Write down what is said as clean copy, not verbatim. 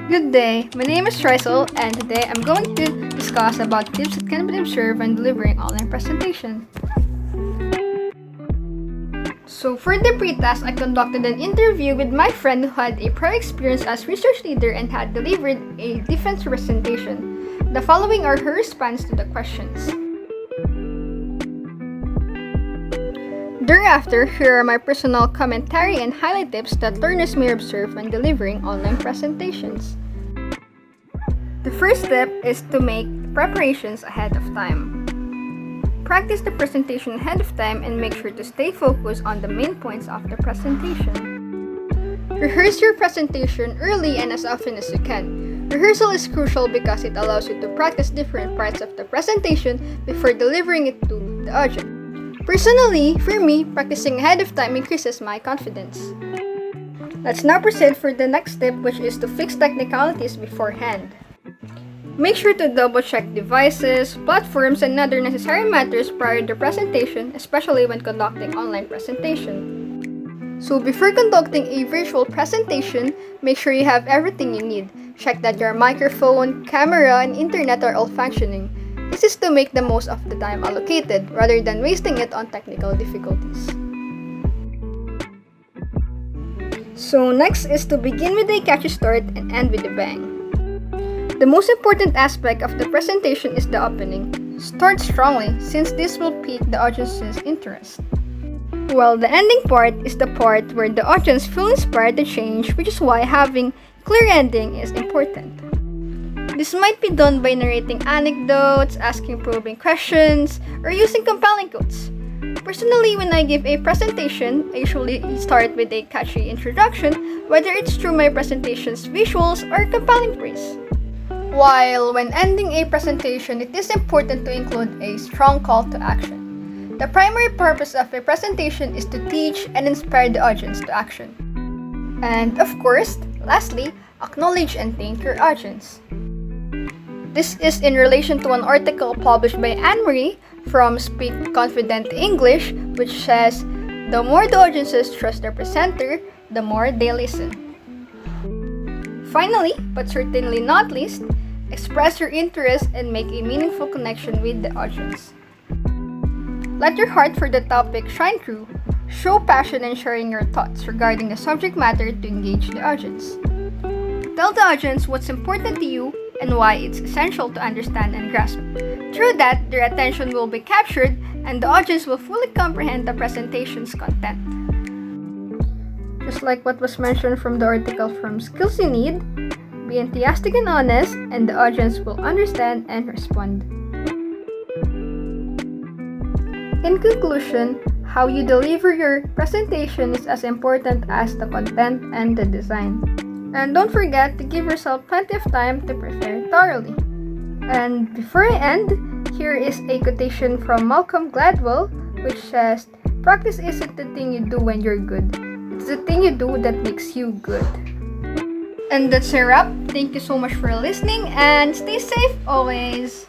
Good day, my name is Trisel, and today I'm going to discuss about tips that can be observed when delivering online presentation. So for the pre-task, I conducted an interview with my friend who had a prior experience as research leader and had delivered a defense presentation. The following are her response to the questions. Thereafter, here are my personal commentary and highlight tips that learners may observe when delivering online presentations. The first step is to make preparations ahead of time. Practice the presentation ahead of time and make sure to stay focused on the main points of the presentation. Rehearse your presentation early and as often as you can. Rehearsal is crucial because it allows you to practice different parts of the presentation before delivering it to the audience. Personally, for me, practicing ahead of time increases my confidence. Let's now proceed for the next step, which is to fix technicalities beforehand. Make sure to double-check devices, platforms, and other necessary matters prior to presentation, especially when conducting online presentation. So before conducting a virtual presentation, make sure you have everything you need. Check that your microphone, camera, and internet are all functioning. This is to make the most of the time allocated rather than wasting it on technical difficulties. So next is to begin with a catchy start and end with a bang. The most important aspect of the presentation is the opening. Start strongly since this will pique the audience's interest. While the ending part is the part where the audience feel inspired to change, which is why having clear ending is important. This might be done by narrating anecdotes, asking probing questions, or using compelling quotes. Personally, when I give a presentation, I usually start with a catchy introduction, whether it's through my presentation's visuals or compelling praise. While when ending a presentation, it is important to include a strong call to action. The primary purpose of a presentation is to teach and inspire the audience to action. And of course, lastly, acknowledge and thank your audience. This is in relation to an article published by Anne-Marie from Speak Confident English, which says, "The more the audiences trust their presenter, the more they listen." Finally, but certainly not least, express your interest and make a meaningful connection with the audience. Let your heart for the topic shine through. Show passion in sharing your thoughts regarding the subject matter to engage the audience. Tell the audience what's important to you and why it's essential to understand and grasp. Through that, their attention will be captured and the audience will fully comprehend the presentation's content. Just like what was mentioned from the article from Skills You Need, be enthusiastic and honest, and the audience will understand and respond. In conclusion, how you deliver your presentation is as important as the content and the design. And don't forget to give yourself plenty of time to prepare thoroughly. And before I end, here is a quotation from Malcolm Gladwell, which says, "Practice isn't the thing you do when you're good. It's the thing you do that makes you good." And that's a wrap. Thank you so much for listening and stay safe always.